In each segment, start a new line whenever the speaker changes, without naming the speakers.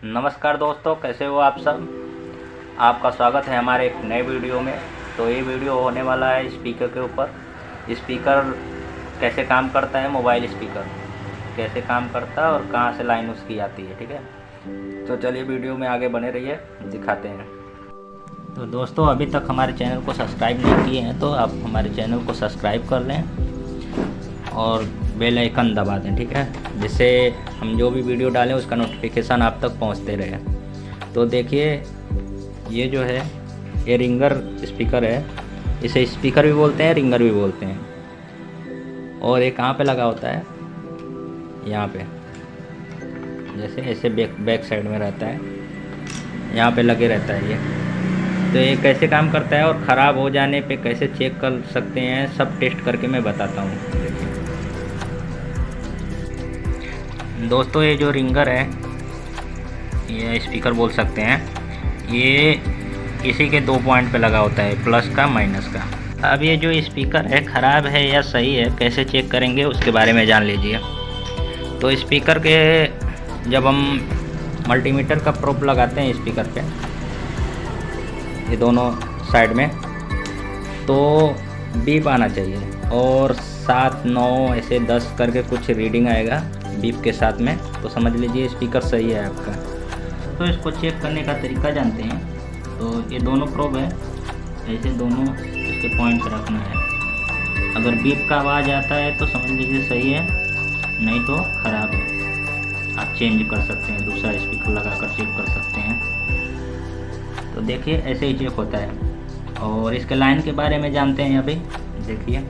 नमस्कार दोस्तों, कैसे हो आप सब। आपका स्वागत है हमारे एक नए वीडियो में। तो ये वीडियो होने वाला है स्पीकर के ऊपर। स्पीकर कैसे काम करता है, मोबाइल स्पीकर कैसे काम करता है और कहाँ से लाइन उसकी आती है, ठीक है। तो चलिए वीडियो में आगे बने रहिए, दिखाते हैं। तो दोस्तों, अभी तक हमारे चैनल को सब्सक्राइब नहीं किए हैं तो आप हमारे चैनल को सब्सक्राइब कर लें और बेल आइकन दबा दें, ठीक है, जिससे हम जो भी वीडियो डालें उसका नोटिफिकेशन आप तक पहुंचते रहे। तो देखिए, ये जो है ये रिंगर स्पीकर है। इसे स्पीकर भी बोलते हैं, रिंगर भी बोलते हैं। और ये कहाँ पे लगा होता है, यहाँ पे, जैसे ऐसे बैक साइड में रहता है, यहाँ पे लगे रहता है ये। तो ये कैसे काम करता है और ख़राब हो जाने पे कैसे चेक कर सकते हैं, सब टेस्ट करके मैं बताता हूँ। दोस्तों, ये जो रिंगर है, ये स्पीकर बोल सकते हैं, ये इसी के 2 पॉइंट पे लगा होता है, प्लस का माइनस का। अब ये जो स्पीकर है ख़राब है या सही है, कैसे चेक करेंगे उसके बारे में जान लीजिए। तो स्पीकर के जब हम मल्टीमीटर का प्रोब लगाते हैं स्पीकर पे, ये दोनों साइड में, तो बीप आना चाहिए और 7, 9 ऐसे 10 करके कुछ रीडिंग आएगा बीप के साथ में, तो समझ लीजिए स्पीकर सही है आपका। तो इसको चेक करने का तरीका जानते हैं। तो ये दोनों प्रोब है, ऐसे दोनों इसके पॉइंट पर रखना है। अगर बीप का आवाज़ आता है तो समझ लीजिए सही है, नहीं तो ख़राब है। आप चेंज कर सकते हैं, दूसरा स्पीकर लगा कर चेक कर सकते हैं। तो देखिए, ऐसे ही चेक होता है। और इसके लाइन के बारे में जानते हैं अभी। देखिए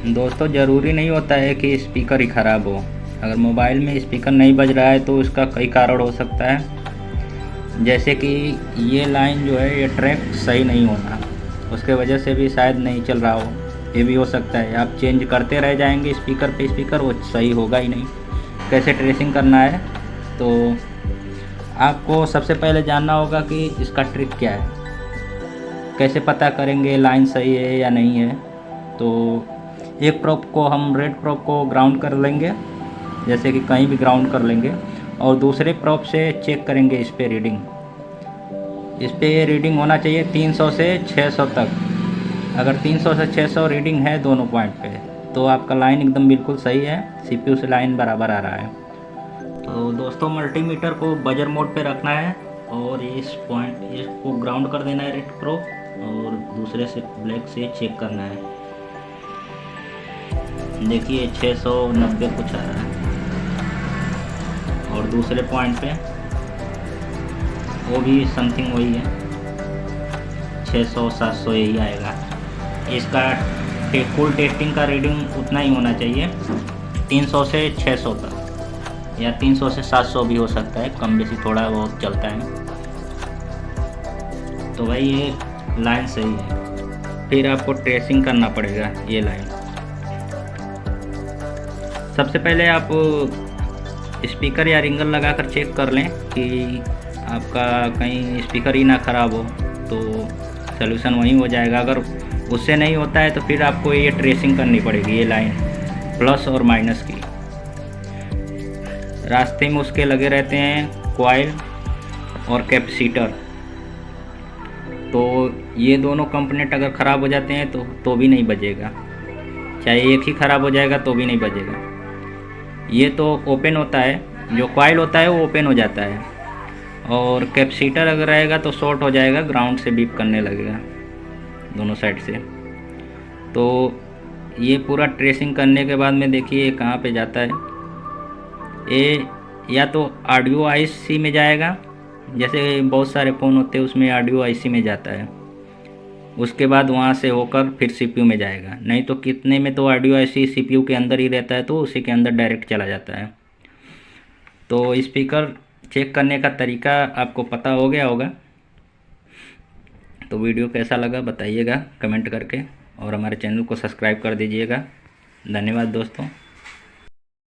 दोस्तों, ज़रूरी नहीं होता है कि स्पीकर ही ख़राब हो। अगर मोबाइल में स्पीकर नहीं बज रहा है तो उसका कई कारण हो सकता है। जैसे कि ये लाइन जो है, ये ट्रैक सही नहीं होना, उसके वजह से भी शायद नहीं चल रहा हो, ये भी हो सकता है। आप चेंज करते रह जाएंगे स्पीकर पे स्पीकर, वो सही होगा ही नहीं। कैसे ट्रेसिंग करना है, तो आपको सबसे पहले जानना होगा कि इसका ट्रिक क्या है। कैसे पता करेंगे लाइन सही है या नहीं है। तो एक प्रोब को हम रेड प्रोब को ग्राउंड कर लेंगे, जैसे कि कहीं भी ग्राउंड कर लेंगे, और दूसरे प्रोब से चेक करेंगे इस पे रीडिंग। इस पे रीडिंग होना चाहिए 300 से 600 तक। अगर 300 से 600 रीडिंग है दोनों पॉइंट पे, तो आपका लाइन एकदम बिल्कुल सही है, सीपीयू से लाइन बराबर आ रहा है। तो दोस्तों, मल्टीमीटर को बजर मोड पे रखना है और इस पॉइंट इसको ग्राउंड कर देना है रेड प्रोब, और दूसरे से ब्लैक से चेक करना है। देखिए 690 कुछ आ रहा है, और दूसरे पॉइंट पे वो भी समथिंग वही है, 600 700 यही आएगा। इसका फुल टेस्टिंग का रीडिंग उतना ही होना चाहिए, 300 से 600 तक, या 300 से 700 भी हो सकता है, कम बेसी थोड़ा बहुत चलता है। तो भाई ये लाइन सही है। फिर आपको ट्रेसिंग करना पड़ेगा ये लाइन। सबसे पहले आप स्पीकर या रिंगर लगाकर चेक कर लें कि आपका कहीं स्पीकर ही ना ख़राब हो, तो सलूशन वहीं हो जाएगा। अगर उससे नहीं होता है तो फिर आपको ये ट्रेसिंग करनी पड़ेगी, ये लाइन प्लस और माइनस की। रास्ते में उसके लगे रहते हैं कॉइल और कैपेसिटर, तो ये दोनों कंपोनेंट अगर ख़राब हो जाते हैं तो भी नहीं बजेगा। चाहे एक ही ख़राब हो जाएगा तो भी नहीं बजेगा। ये तो ओपन होता है, जो कॉइल होता है वो ओपन हो जाता है, और कैपेसिटर अगर रहेगा तो शॉर्ट हो जाएगा, ग्राउंड से बीप करने लगेगा दोनों साइड से। तो ये पूरा ट्रेसिंग करने के बाद में देखिए कहाँ पे जाता है। ये या तो ऑडियो आईसी में जाएगा, जैसे बहुत सारे फ़ोन होते हैं उसमें ऑडियो आईसी में जाता है, उसके बाद वहाँ से होकर फिर सीपीयू में जाएगा। नहीं तो कितने में तो ऑडियो आईसी सीपीयू के अंदर ही रहता है, तो उसी के अंदर डायरेक्ट चला जाता है। तो स्पीकर चेक करने का तरीका आपको पता हो गया होगा। तो वीडियो कैसा लगा बताइएगा कमेंट करके, और हमारे चैनल को सब्सक्राइब कर दीजिएगा। धन्यवाद दोस्तों।